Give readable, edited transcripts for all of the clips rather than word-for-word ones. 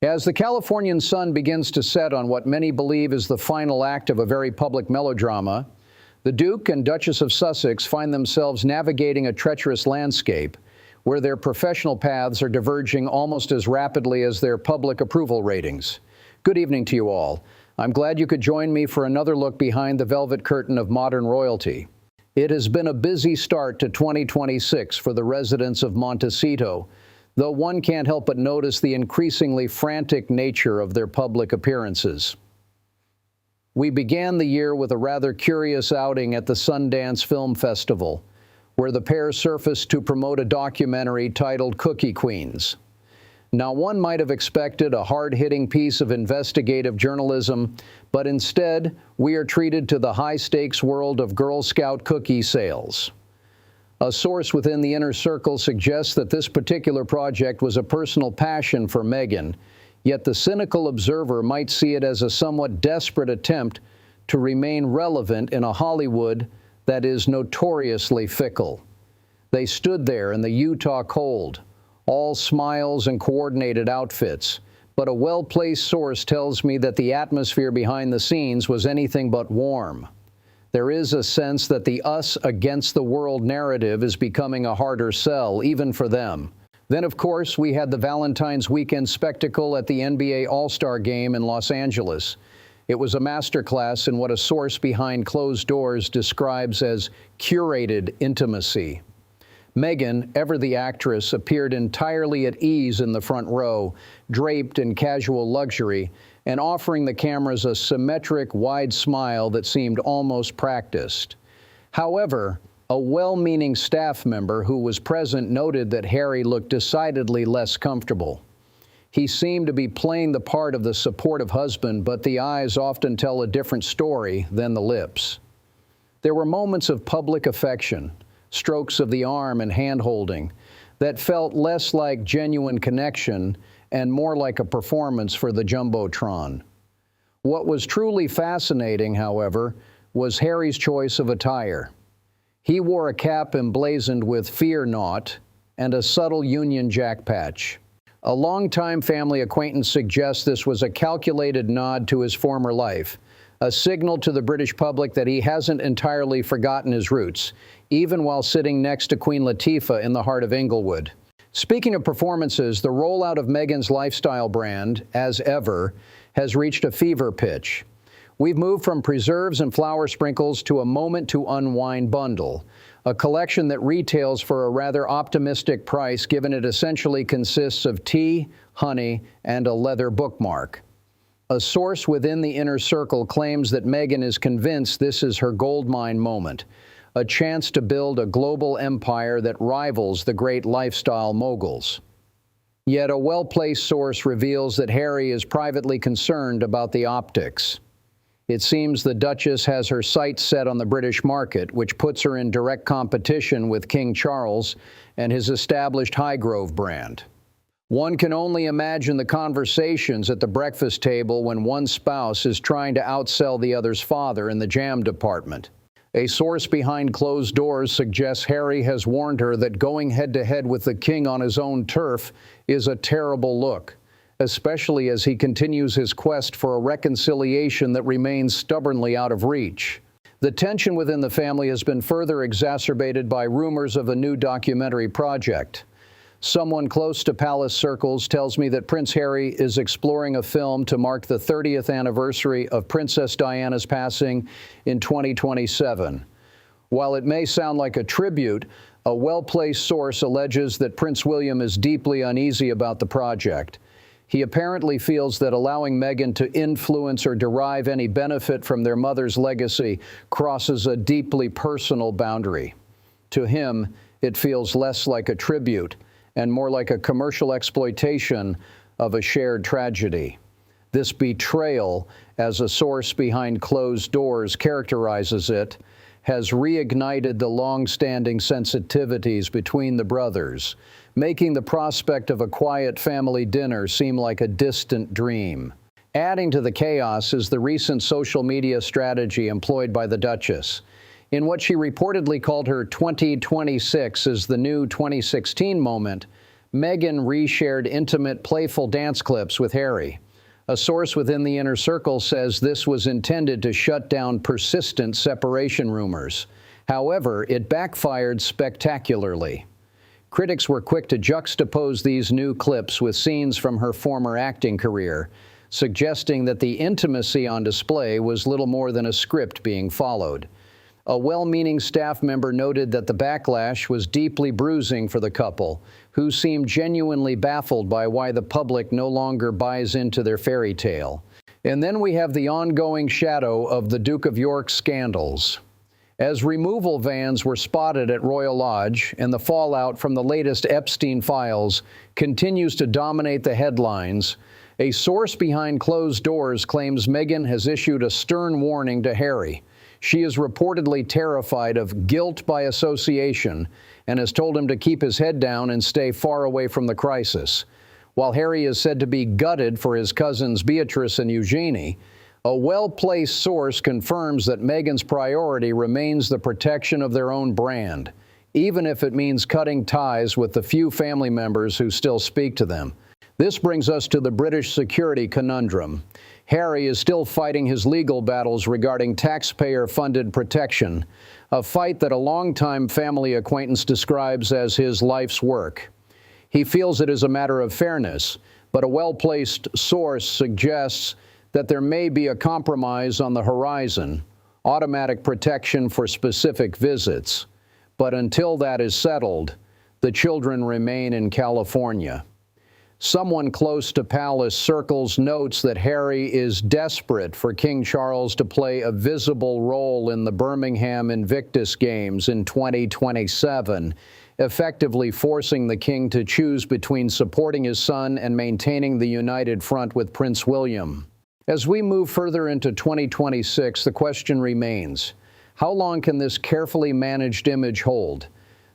As the Californian sun begins to set on what many believe is the final act of a very public melodrama, the Duke and Duchess of Sussex find themselves navigating a treacherous landscape where their professional paths are diverging almost as rapidly as their public approval ratings. Good evening to you all. I'm glad you could join me for another look behind the velvet curtain of modern royalty. It has been a busy start to 2026 for the residents of Montecito, though one can't help but notice the increasingly frantic nature of their public appearances. We began the year with a rather curious outing at the Sundance Film Festival, where the pair surfaced to promote a documentary titled Cookie Queens. Now, one might have expected a hard-hitting piece of investigative journalism, but instead, we are treated to the high-stakes world of Girl Scout cookie sales. A source within the inner circle suggests that this particular project was a personal passion for Meghan, yet the cynical observer might see it as a somewhat desperate attempt to remain relevant in a Hollywood that is notoriously fickle. They stood there in the Utah cold, all smiles and coordinated outfits, but a well-placed source tells me that the atmosphere behind the scenes was anything but warm. There is a sense that the us against the world narrative is becoming a harder sell, even for them. Then, of course, we had the Valentine's weekend spectacle at the NBA All-Star Game in Los Angeles. It was a masterclass in what a source behind closed doors describes as curated intimacy. Meghan, ever the actress, appeared entirely at ease in the front row, draped in casual luxury, and offering the cameras a symmetric, wide smile that seemed almost practiced. However, a well-meaning staff member who was present noted that Harry looked decidedly less comfortable. He seemed to be playing the part of the supportive husband, but the eyes often tell a different story than the lips. There were moments of public affection, strokes of the arm and hand-holding, that felt less like genuine connection and more like a performance for the Jumbotron. What was truly fascinating, however, was Harry's choice of attire. He wore a cap emblazoned with "Fear Not" and a subtle Union Jack patch. A longtime family acquaintance suggests this was a calculated nod to his former life, a signal to the British public that he hasn't entirely forgotten his roots, even while sitting next to Queen Latifah in the heart of Inglewood. Speaking of performances, the rollout of Meghan's lifestyle brand, As Ever, has reached a fever pitch. We've moved from preserves and flower sprinkles to a Moment to Unwind bundle, a collection that retails for a rather optimistic price, given it essentially consists of tea, honey, and a leather bookmark. A source within the inner circle claims that Meghan is convinced this is her goldmine moment, a chance to build a global empire that rivals the great lifestyle moguls. Yet a well-placed source reveals that Harry is privately concerned about the optics. It seems the Duchess has her sights set on the British market, which puts her in direct competition with King Charles and his established Highgrove brand. One can only imagine the conversations at the breakfast table when one spouse is trying to outsell the other's father in the jam department. A source behind closed doors suggests Harry has warned her that going head-to-head with the king on his own turf is a terrible look, especially as he continues his quest for a reconciliation that remains stubbornly out of reach. The tension within the family has been further exacerbated by rumors of a new documentary project. Someone close to palace circles tells me that Prince Harry is exploring a film to mark the 30th anniversary of Princess Diana's passing in 2027. While it may sound like a tribute, a well-placed source alleges that Prince William is deeply uneasy about the project. He apparently feels that allowing Meghan to influence or derive any benefit from their mother's legacy crosses a deeply personal boundary. To him, it feels less like a tribute and more like a commercial exploitation of a shared tragedy. This betrayal, as a source behind closed doors characterizes it, has reignited the long-standing sensitivities between the brothers, making the prospect of a quiet family dinner seem like a distant dream. Adding to the chaos is the recent social media strategy employed by the Duchess. In what she reportedly called her 2026 as the new 2016 moment, Meghan reshared intimate, playful dance clips with Harry. A source within the inner circle says this was intended to shut down persistent separation rumors. However, it backfired spectacularly. Critics were quick to juxtapose these new clips with scenes from her former acting career, suggesting that the intimacy on display was little more than a script being followed. A well-meaning staff member noted that the backlash was deeply bruising for the couple, who seemed genuinely baffled by why the public no longer buys into their fairy tale. And then we have the ongoing shadow of the Duke of York scandals. As removal vans were spotted at Royal Lodge, and the fallout from the latest Epstein files continues to dominate the headlines, a source behind closed doors claims Meghan has issued a stern warning to Harry. She is reportedly terrified of guilt by association and has told him to keep his head down and stay far away from the crisis. While Harry is said to be gutted for his cousins Beatrice and Eugenie, a well-placed source confirms that Meghan's priority remains the protection of their own brand, even if it means cutting ties with the few family members who still speak to them. This brings us to the British security conundrum. Harry is still fighting his legal battles regarding taxpayer-funded protection, a fight that a longtime family acquaintance describes as his life's work. He feels it is a matter of fairness, but a well-placed source suggests that there may be a compromise on the horizon, automatic protection for specific visits. But until that is settled, the children remain in California. Someone close to palace circles notes that Harry is desperate for King Charles to play a visible role in the Birmingham Invictus Games in 2027, effectively forcing the king to choose between supporting his son and maintaining the united front with Prince William. As we move further into 2026, the question remains, how long can this carefully managed image hold?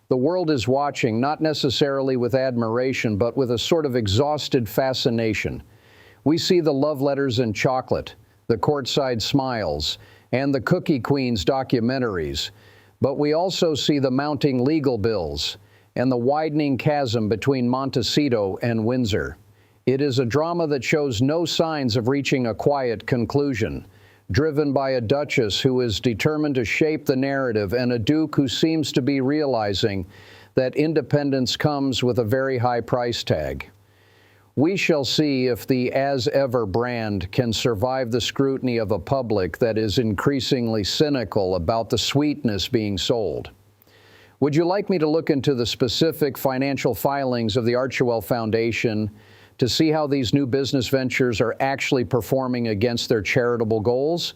The world is watching, not necessarily with admiration, but with a sort of exhausted fascination. We see the love letters and chocolate, the courtside smiles, and the Cookie Queens documentaries. But we also see the mounting legal bills and the widening chasm between Montecito and Windsor. It is a drama that shows no signs of reaching a quiet conclusion, driven by a duchess who is determined to shape the narrative and a duke who seems to be realizing that independence comes with a very high price tag. We shall see if the As Ever brand can survive the scrutiny of a public that is increasingly cynical about the sweetness being sold. Would you like me to look into the specific financial filings of the Archewell Foundation to see how these new business ventures are actually performing against their charitable goals?